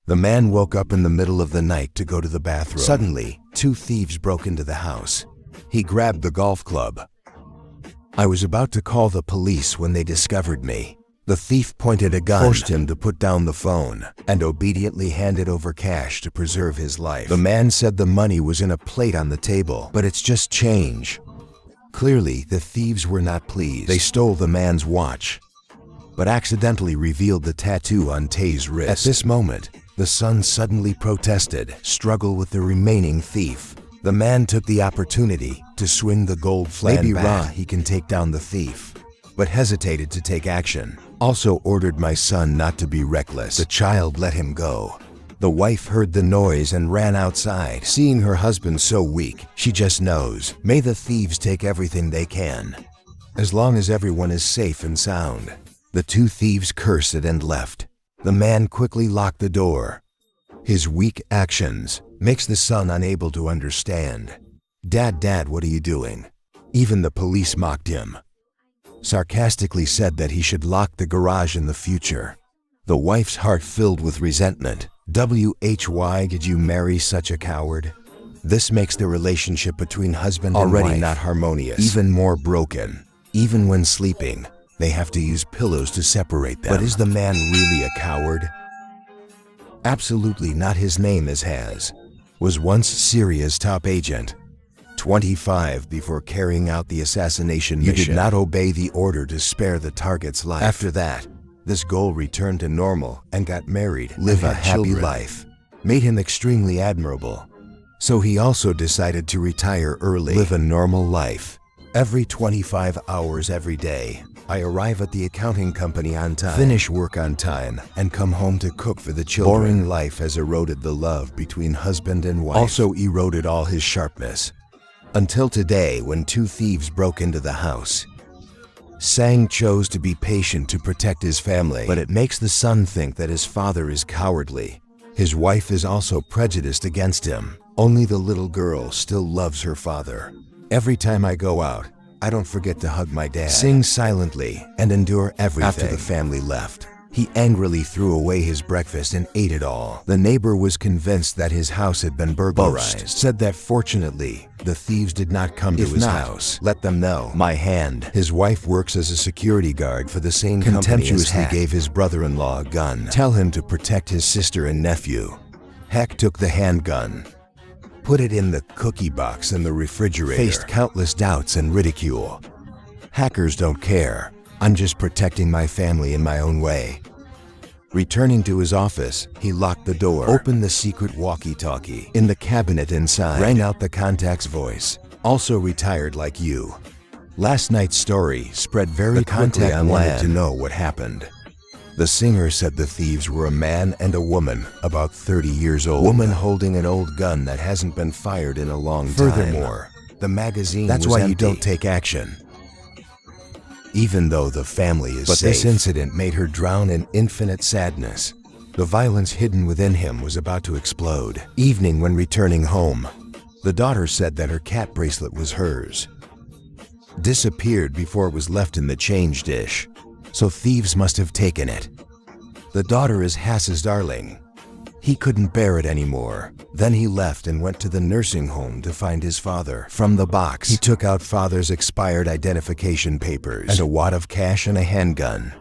The man woke up in the middle of the night to go to the bathroom. Suddenly, two thieves broke into the house. He grabbed the golf club. I was about to call the police when they discovered me. The thief pointed a gun, forced him to put down the phone, and obediently handed over cash to preserve his life. The man said the money was in a plate on the table, but it's just change. Clearly, the thieves were not pleased. They stole the man's watch, but accidentally revealed the tattoo on Tay's wrist. At this moment, the son suddenly protested, struggle with the remaining thief. The man took the opportunity to swing the gold flan Maybe bat. He can take down the thief, but hesitated to take action. Also ordered my son not to be reckless. The child let him go. The wife heard the noise and ran outside. Seeing her husband so weak, she just knows, may the thieves take everything they can, as long as everyone is safe and sound. The two thieves cursed and left. The man quickly locked the door. His weak actions makes the son unable to understand. Dad, what are you doing? Even the police mocked him. Sarcastically said that he should lock the garage in the future. The wife's heart filled with resentment. Why did you marry such a coward? This makes the relationship between husband and wife not harmonious, even more broken. Even when sleeping, they have to use pillows to separate them. But is the man really a coward? Absolutely not. His name is Haz. Was once Syria's top agent. 25 before carrying out the assassination mission. You did not obey the order to spare the target's life. After that, this goal returned to normal and got married, live a happy life. Made him extremely admirable. So he also decided to retire early, live a normal life. Every 25 hours every day, I arrive at the accounting company on time, finish work on time, and come home to cook for the children. Boring life has eroded the love between husband and wife. Also eroded all his sharpness. Until today, when two thieves broke into the house. Sang chose to be patient to protect his family, but it makes the son think that his father is cowardly. His wife is also prejudiced against him. Only the little girl still loves her father. Every time I go out, I don't forget to hug my dad. Sing silently and endure everything. After the family left, he angrily threw away his breakfast and ate it all. The neighbor was convinced that his house had been burglarized. Said that fortunately, the thieves did not come to his house. Let them know. My hand. His wife works as a security guard for the same company as Contemptuously gave his brother-in-law a gun. Tell him to protect his sister and nephew. Heck took the handgun, put it in the cookie box in the refrigerator. Faced countless doubts and ridicule. Hackers don't care. I'm just protecting my family in my own way. Returning to his office, he locked the door, opened the secret walkie-talkie. In the cabinet inside, rang out the contact's voice. Also retired like you. Last night's story spread very quickly. I wanted to know what happened. The singer said the thieves were a man and a woman, about 30 years old. Woman holding an old gun that hasn't been fired in a long time. Furthermore, the magazine was empty. That's why you don't take action. Even though the family is safe. But this incident made her drown in infinite sadness. The violence hidden within him was about to explode. Evening when returning home, the daughter said that her cat bracelet was hers. Disappeared before it was left in the change dish. So thieves must have taken it. The daughter is Hass's darling. He couldn't bear it anymore. Then he left and went to the nursing home to find his father. From the box, he took out father's expired identification papers and a wad of cash and a handgun.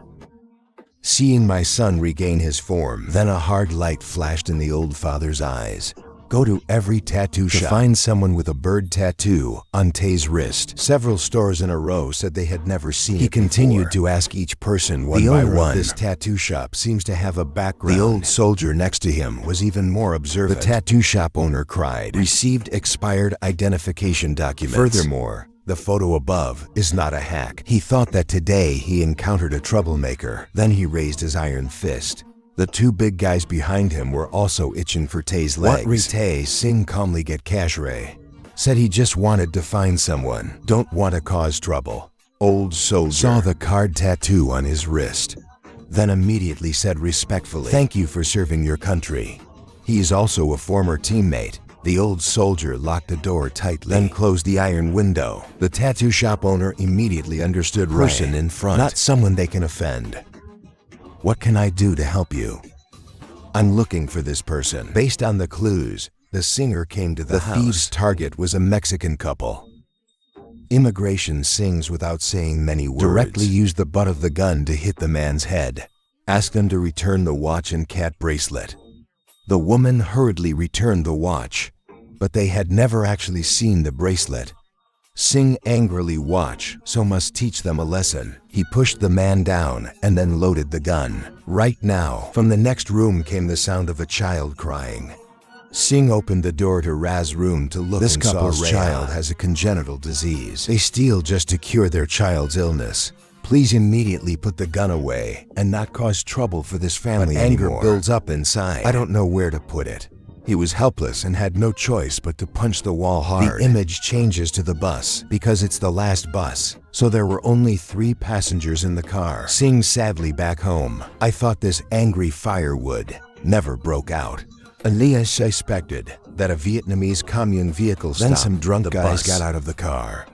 Seeing my son regain his form, then a hard light flashed in the old father's eyes. Go to every tattoo shop to find someone with a bird tattoo on Tay's wrist. Several stores in a row said they had never seen it. He continued to ask each person one by one. This tattoo shop seems to have a background. The old soldier next to him was even more observant. The tattoo shop owner cried, received expired identification documents. Furthermore, the photo above is not a hack. He thought that today he encountered a troublemaker. Then he raised his iron fist. The two big guys behind him were also itching for Tay's legs. What Tay Sing calmly get cash Ray. Said he just wanted to find someone. Don't want to cause trouble. Old soldier saw the card tattoo on his wrist. Then immediately said respectfully, thank you for serving your country. He is also a former teammate. The old soldier locked the door tightly, then closed the iron window. The tattoo shop owner immediately understood person in front, not someone they can offend. What can I do to help you? I'm looking for this person. Based on the clues, the singer came to the house. The thieves' target was a Mexican couple. Immigration sings without saying many words. Directly used the butt of the gun to hit the man's head. Asked them to return the watch and cat bracelet. The woman hurriedly returned the watch, but they had never actually seen the bracelet. Singh angrily watch, so must teach them a lesson. He pushed the man down and then loaded the gun. Right now, from the next room came the sound of a child crying. Singh opened the door to Raz's room to look. This couple's child has a congenital disease. They steal just to cure their child's illness. Please immediately put the gun away and not cause trouble for this family anymore. Anger builds up inside. I don't know where to put it. He was helpless and had no choice but to punch the wall hard. The image changes to the bus because it's the last bus, so there were only 3 passengers in the car. Singh sadly back home. I thought this angry fire would never broke out. Elias suspected that a Vietnamese commune vehicle stopped. Then some drunk guys got out of the car.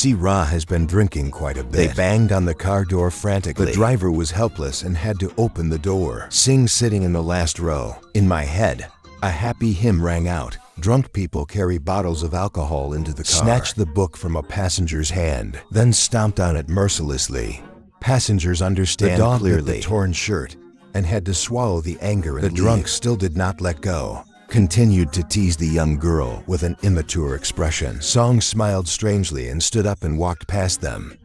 Ra has been drinking quite a bit. They banged on the car door frantically. The driver was helpless and had to open the door. Singh sitting in the last row. In my head, a happy hymn rang out. Drunk people carry bottles of alcohol into the car. Snatched the book from a passenger's hand, then stomped on it mercilessly. Passengers understand the dog clearly the torn shirt and had to swallow the anger and the drunk still did not let go. Continued to tease the young girl with an immature expression. Song smiled strangely and stood up and walked past them.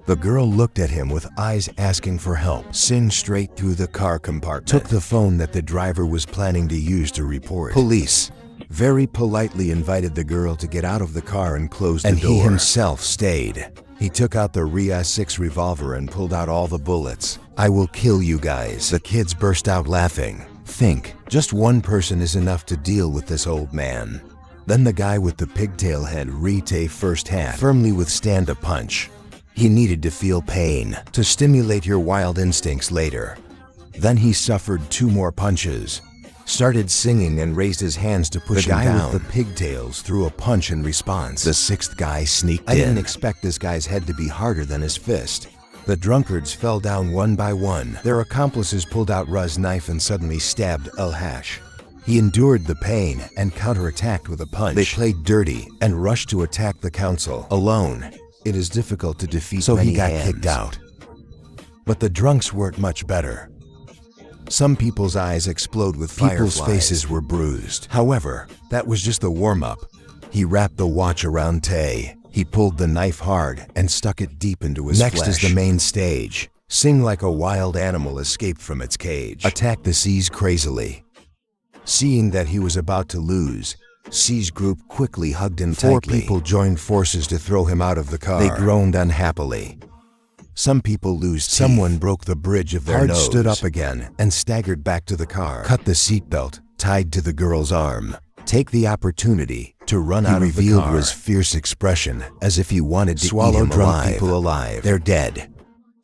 The girl looked at him with eyes asking for help. Singh straight through the car compartment. Took the phone that the driver was planning to use to report police. Very politely invited the girl to get out of the car and close the door. And he himself stayed. He took out the .6 revolver and pulled out all the bullets. I will kill you guys. The kids burst out laughing. Think, just one person is enough to deal with this old man. Then the guy with the pigtail head reached first hand, firmly withstand a punch. He needed to feel pain to stimulate your wild instincts later. Then he suffered 2 more punches. Started singing and raised his hands to push him down. The guy with the pigtails threw a punch in response. The 6th guy sneaked in. I didn't expect this guy's head to be harder than his fist. The drunkards fell down one by one. Their accomplices pulled out Raz's knife and suddenly stabbed Al-Hash. He endured the pain and counterattacked with a punch. They played dirty and rushed to attack the council. Alone, it is difficult to defeat so many he got kicked out. But the drunks weren't much better. Some people's eyes explode with fireflies. People's faces were bruised. However, that was just the warm-up. He wrapped the watch around Tay. He pulled the knife hard and stuck it deep into his flesh. Next is the main stage. Singh like a wild animal escaped from its cage. Attacked the C's crazily. Seeing that he was about to lose, C's group quickly hugged him tightly. 4 people joined forces to throw him out of the car. They groaned unhappily. Some people lose teeth. Someone broke the bridge of their nose. Stood up again and staggered back to the car. Cut the seatbelt tied to the girl's arm. Take the opportunity to run out of the car. He revealed his fierce expression as if he wanted to swallow drunk people alive. They're dead.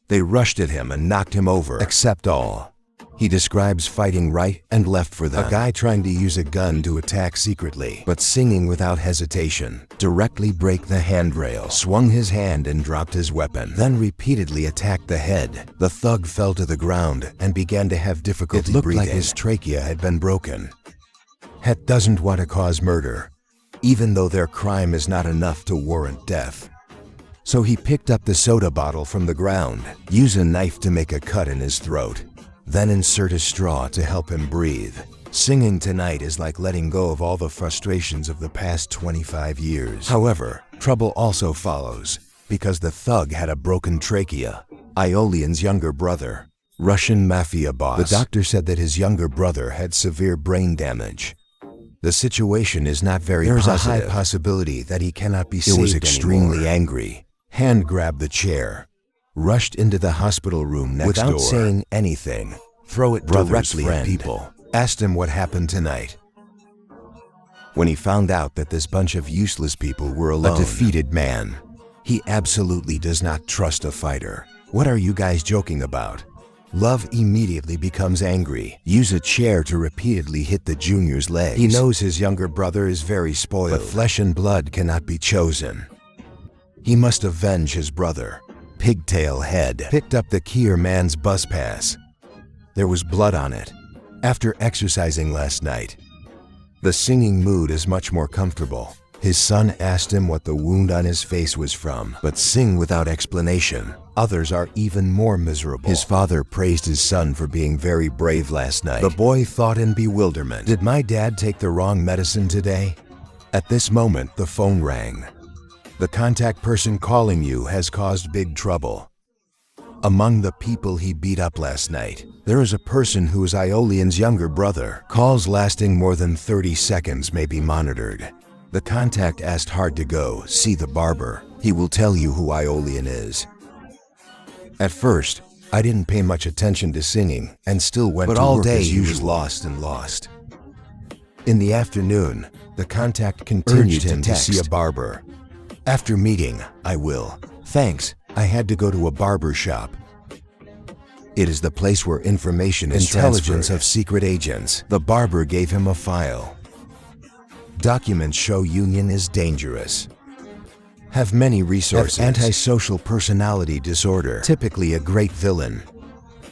They rushed at him and knocked him over. Except all. He describes fighting right and left for them. A guy trying to use a gun to attack secretly, but singing without hesitation. Directly break the handrail, swung his hand and dropped his weapon, then repeatedly attacked the head. The thug fell to the ground and began to have difficulty breathing. It looked like his trachea had been broken. Het doesn't want to cause murder, even though their crime is not enough to warrant death. So he picked up the soda bottle from the ground, used a knife to make a cut in his throat, then insert a straw to help him breathe. Singing tonight is like letting go of all the frustrations of the past 25 years. However, trouble also follows, because the thug had a broken trachea. Iolian's younger brother, Russian Mafia boss. The doctor said that his younger brother had severe brain damage. The situation is not very positive. There's a high possibility that he cannot be saved anymore. He was extremely angry. Hand grabbed the chair. Rushed into the hospital room next door. Without saying anything, throw it directly at people. Asked him what happened tonight. When he found out that this bunch of useless people were alone, a defeated man, he absolutely does not trust a fighter. What are you guys joking about? Love immediately becomes angry. Use a chair to repeatedly hit the junior's legs. He knows his younger brother is very spoiled, but flesh and blood cannot be chosen. He must avenge his brother. Pigtail head picked up the Kier man's bus pass. There was blood on it. After exercising last night, the singing mood is much more comfortable. His son asked him what the wound on his face was from, but sing without explanation. Others are even more miserable. His father praised his son for being very brave last night. The boy thought in bewilderment, "Did my dad take the wrong medicine today?" At this moment, the phone rang. The contact person calling you has caused big trouble. Among the people he beat up last night, there is a person who is Iolian's younger brother. Calls lasting more than 30 seconds may be monitored. The contact asked hard to go see the barber. He will tell you who Iolian is. At first, I didn't pay much attention to singing and still went to work as usual. He was lost and lost. In the afternoon, the contact continued him to see a barber. After meeting, I will. Thanks, I had to go to a barber shop. It is the place where information is intelligence of secret agents. The barber gave him a file. Documents show Union is dangerous. Have many resources. Have antisocial personality disorder. Typically a great villain.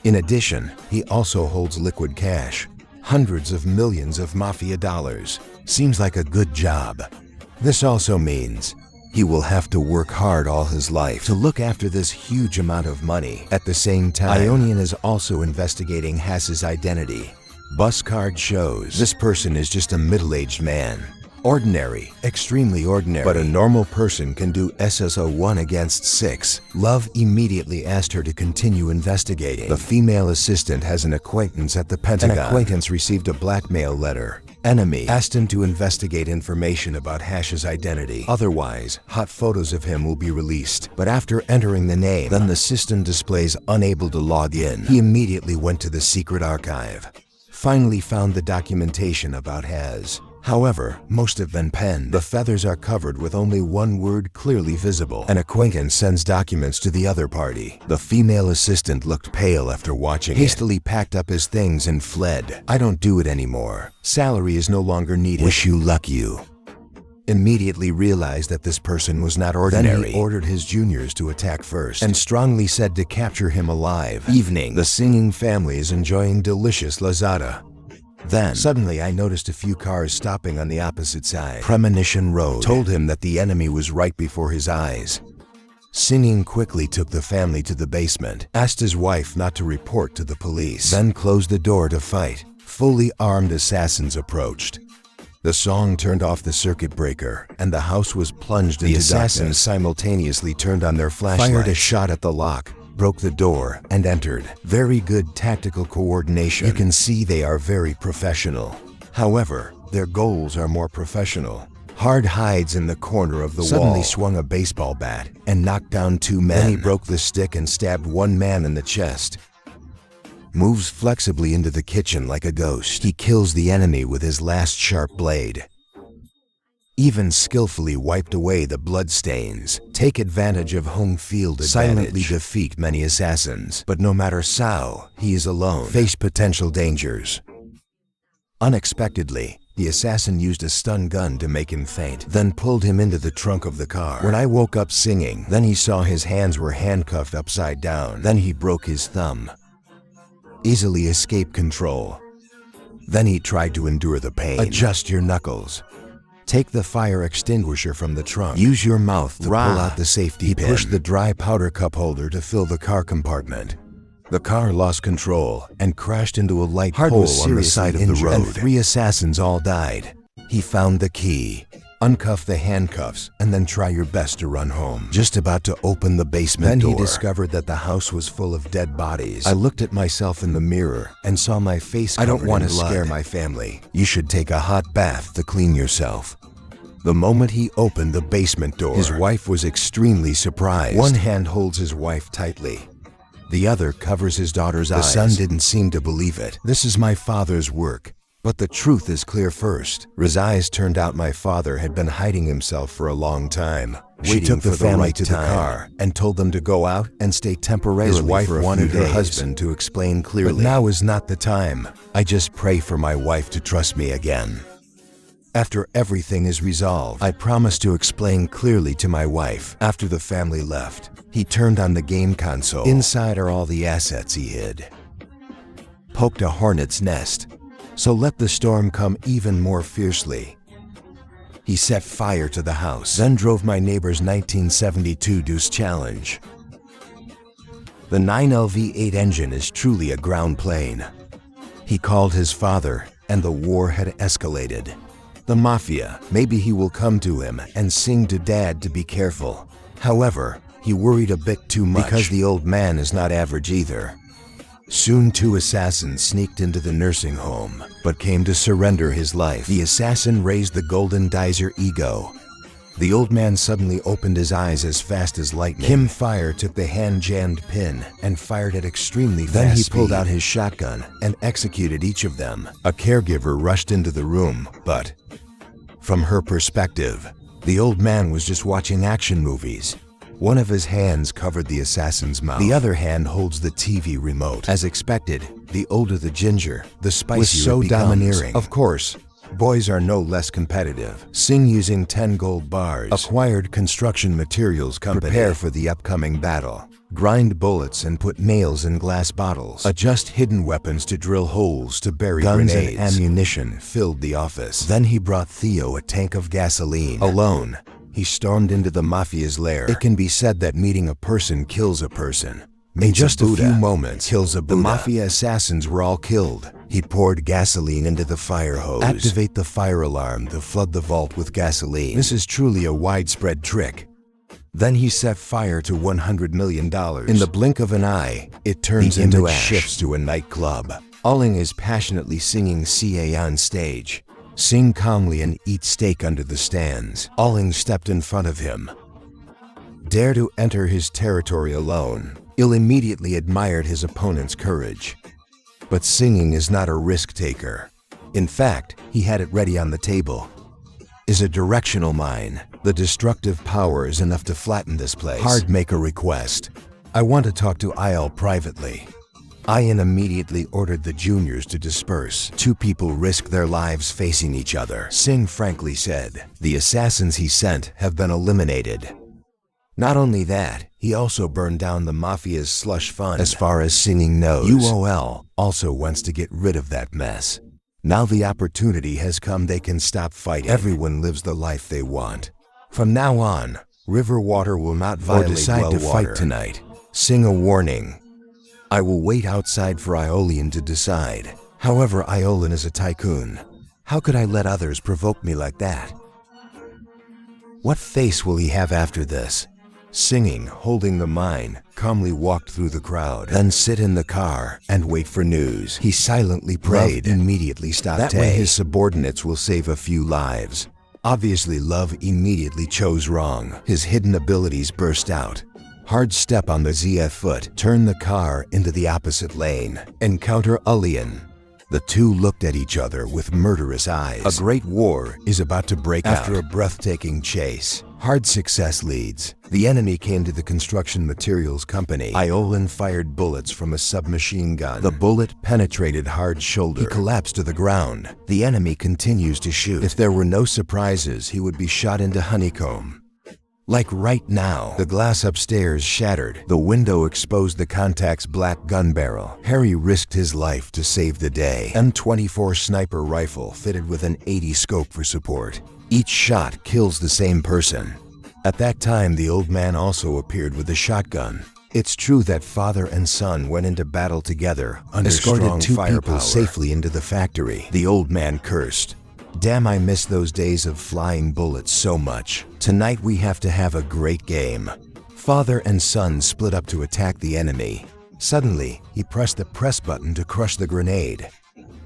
In addition, he also holds liquid cash. Hundreds of millions of Mafia dollars. Seems like a good job. This also means he will have to work hard all his life to look after this huge amount of money. At the same time, Ionian is also investigating Hass's identity. Bus card shows this person is just a middle-aged man. Ordinary, extremely ordinary. But a normal person can do SSO1 against 6. Love immediately asked her to continue investigating. The female assistant has an acquaintance at the Pentagon. An acquaintance received a blackmail letter. Enemy asked him to investigate information about Hash's identity. Otherwise, hot photos of him will be released. But after entering the name, then the system displays unable to log in. He immediately went to the secret archive. Finally found the documentation about Hash. However, most have been penned. The feathers are covered with only one word clearly visible. An acquaintance sends documents to the other party. The female assistant looked pale after watching hastily packed up his things and fled. I don't do it anymore. Salary is no longer needed. Wish you luck, you. Immediately realized that this person was not ordinary. Then he ordered his juniors to attack first and strongly said to capture him alive. Evening. The singing family is enjoying delicious lazada. Then, suddenly I noticed a few cars stopping on the opposite side. Premonition Road told him that the enemy was right before his eyes. Singing quickly took the family to the basement, asked his wife not to report to the police, then closed the door to fight. Fully armed assassins approached. The song turned off the circuit breaker, and the house was plunged into darkness. The assassins simultaneously turned on their flashlights, fired a shot at the lock, broke the door, and entered. Very good tactical coordination. You can see they are very professional. However, their goals are more professional. Hard hides in the corner of the wall. Suddenly swung a baseball bat and knocked down 2 men. Then he broke the stick and stabbed 1 man in the chest. Moves flexibly into the kitchen like a ghost. He kills the enemy with his last sharp blade. Even skillfully wiped away the bloodstains. Take advantage of home field advantage. Silently defeat many assassins. But no matter how, he is alone. Face potential dangers. Unexpectedly, the assassin used a stun gun to make him faint, then pulled him into the trunk of the car. When I woke up singing, then he saw his hands were handcuffed upside down. Then he broke his thumb. Easily escape control. Then he tried to endure the pain. Adjust your knuckles. Take the fire extinguisher from the trunk. Use your mouth to pull out the safety pin. He pushed the dry powder cup holder to fill the car compartment. The car lost control and crashed into a light pole on the side of the road. And 3 assassins all died. He found the key. Uncuff the handcuffs and then try your best to run home. Just about to open the basement door. Then he discovered that the house was full of dead bodies. I looked at myself in the mirror and saw my face covered in blood. I don't want to scare my family. You should take a hot bath to clean yourself. The moment he opened the basement door, his wife was extremely surprised. One hand holds his wife tightly. The other covers his daughter's eyes. The son didn't seem to believe it. This is my father's work. But the truth is clear first. Rizai's turned out my father had been hiding himself for a long time. She took the family to the car and told them to go out and stay temporarily. His wife wanted her husband to explain clearly. But now is not the time. I just pray for my wife to trust me again. After everything is resolved, I promise to explain clearly to my wife. After the family left, he turned on the game console. Inside are all the assets he hid. Poked a hornet's nest. So let the storm come even more fiercely. He set fire to the house, then drove my neighbor's 1972 Deuce Challenge. The 9LV8 engine is truly a ground plane. He called his father, and the war had escalated. The Mafia, maybe he will come to him and sing to Dad to be careful. However, he worried a bit too much because the old man is not average either. Soon 2 assassins sneaked into the nursing home, but came to surrender his life. The assassin raised the golden Dizer ego. The old man suddenly opened his eyes as fast as lightning. Kim Fire took the hand-jammed pin and fired at extremely fast speed. Then he pulled out his shotgun and executed each of them. A caregiver rushed into the room, but from her perspective, the old man was just watching action movies. One of his hands covered the assassin's mouth. The other hand holds the TV remote. As expected, the older the ginger, the spicier was so domineering. Of course, boys are no less competitive. Sing using 10 gold bars. Acquired construction materials company. Prepare for the upcoming battle. Grind bullets and put nails in glass bottles. Adjust hidden weapons to drill holes to bury guns grenades. And ammunition filled the office. Then he brought Theo a tank of gasoline. Alone, he stormed into the Mafia's lair. It can be said that meeting a person kills a person. In just a few moments, kills a Buddha. The Mafia assassins were all killed. He poured gasoline into the fire hose. Activate the fire alarm to flood the vault with gasoline. This is truly a widespread trick. Then he set fire to $100 million. In the blink of an eye, it turns into ash. Shifts to a nightclub. Alling is passionately singing CA on stage. Sing calmly and eat steak under the stands. Alling stepped in front of him. Dare to enter his territory alone. Il immediately admired his opponent's courage. But singing is not a risk taker. In fact, he had it ready on the table. Is a directional mine. The destructive power is enough to flatten this place. Hard make a request. I want to talk to Il privately. Ian immediately ordered the juniors to disperse. 2 people risk their lives facing each other. Singh frankly said, the assassins he sent have been eliminated. Not only that, he also burned down the Mafia's slush fund. As far as singing knows, UOL also wants to get rid of that mess. Now the opportunity has come, they can stop fighting. Everyone lives the life they want. From now on, river water will not violate or decide to fight tonight. Sing a warning. I will wait outside for Iolian to decide. However, Iolian is a tycoon. How could I let others provoke me like that? What face will he have after this? Singing, holding the mine, calmly walked through the crowd, then sit in the car and wait for news. He silently prayed, immediately stopped. That way his subordinates will save a few lives. Obviously, Love immediately chose wrong. His hidden abilities burst out. Hard step on the ZF foot, turn the car into the opposite lane. Encounter Ulian. The 2 looked at each other with murderous eyes. A great war is about to break out. After a breathtaking chase, hard success leads. The enemy came to the construction materials company. Iolian fired bullets from a submachine gun. The bullet penetrated Hard's shoulder. He collapsed to the ground. The enemy continues to shoot. If there were no surprises, he would be shot into honeycomb. Like right now, the glass upstairs shattered. The window exposed the contact's black gun barrel. Harry risked his life to save the day. M24 sniper rifle fitted with an 80 scope for support. Each shot kills the same person. At that time, the old man also appeared with a shotgun. It's true that father and son went into battle together under strong firepower. Safely into the factory. The old man cursed. Damn, I miss those days of flying bullets so much. Tonight we have to have a great game. Father and son split up to attack the enemy. Suddenly, he pressed the press button to crush the grenade.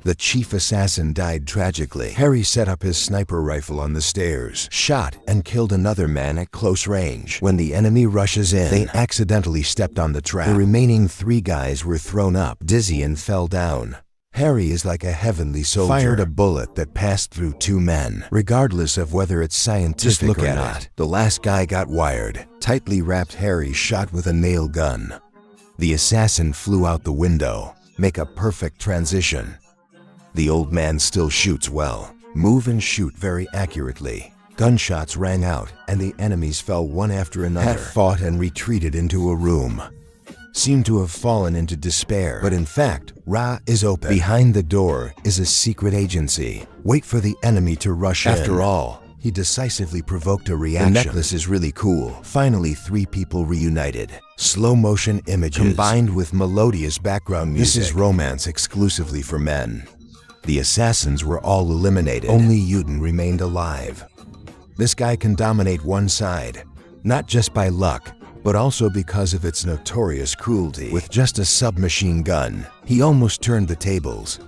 The chief assassin died tragically. Harry set up his sniper rifle on the stairs, shot and killed another man at close range. When the enemy rushes in, they accidentally stepped on the trap. The remaining 3 guys were thrown up, dizzy, and fell down. Harry is like a heavenly soldier. Fired a bullet that passed through 2 men. Regardless of whether it's scientific or not, the last guy got wired. Tightly wrapped Harry shot with a nail gun. The assassin flew out the window. Make a perfect transition. The old man still shoots well. Move and shoot very accurately. Gunshots rang out, and the enemies fell one after another. Half fought and retreated into a room. seem to have fallen into despair. But in fact, Ra is open. Behind the door is a secret agency. Wait for the enemy to rush in. After all, he decisively provoked a reaction. The necklace is really cool. Finally, 3 people reunited. Slow motion images combined with melodious background music. This is romance exclusively for men. The assassins were all eliminated. Only Yuden remained alive. This guy can dominate one side, not just by luck, but also because of its notorious cruelty. With just a submachine gun, he almost turned the tables.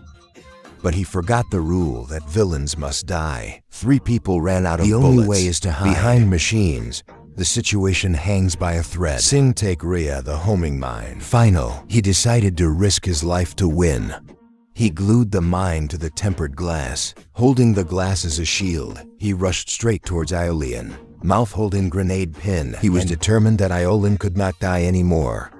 But he forgot the rule that villains must die. 3 people ran out of bullets. The only way is to hide. Behind machines, the situation hangs by a thread. Singh take Rhea, the homing mine. Final, he decided to risk his life to win. He glued the mine to the tempered glass. Holding the glass as a shield, he rushed straight towards Aeolian, mouth holding grenade pin. He was determined that Aeolian could not die anymore.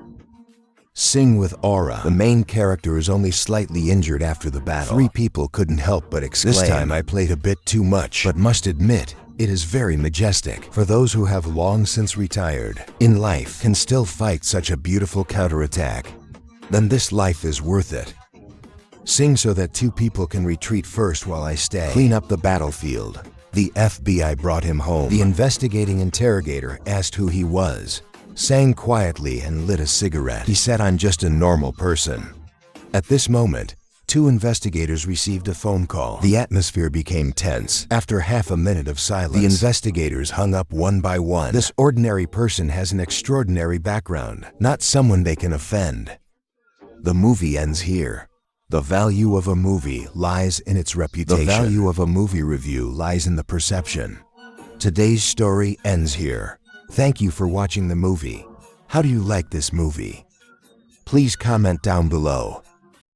Singh with aura. The main character is only slightly injured after the battle. 3 people couldn't help but exclaim. This time I played a bit too much, but must admit, it is very majestic. For those who have long since retired in life can still fight such a beautiful counterattack, then this life is worth it. Sing so that 2 people can retreat first while I stay. Clean up the battlefield. The FBI brought him home. The investigating interrogator asked who he was, sang quietly and lit a cigarette. He said, "I'm just a normal person." At this moment, 2 investigators received a phone call. The atmosphere became tense. After half a minute of silence, the investigators hung up one by one. This ordinary person has an extraordinary background, not someone they can offend. The movie ends here. The value of a movie lies in its reputation. The value of a movie review lies in the perception. Today's story ends here. Thank you for watching the movie. How do you like this movie? Please comment down below.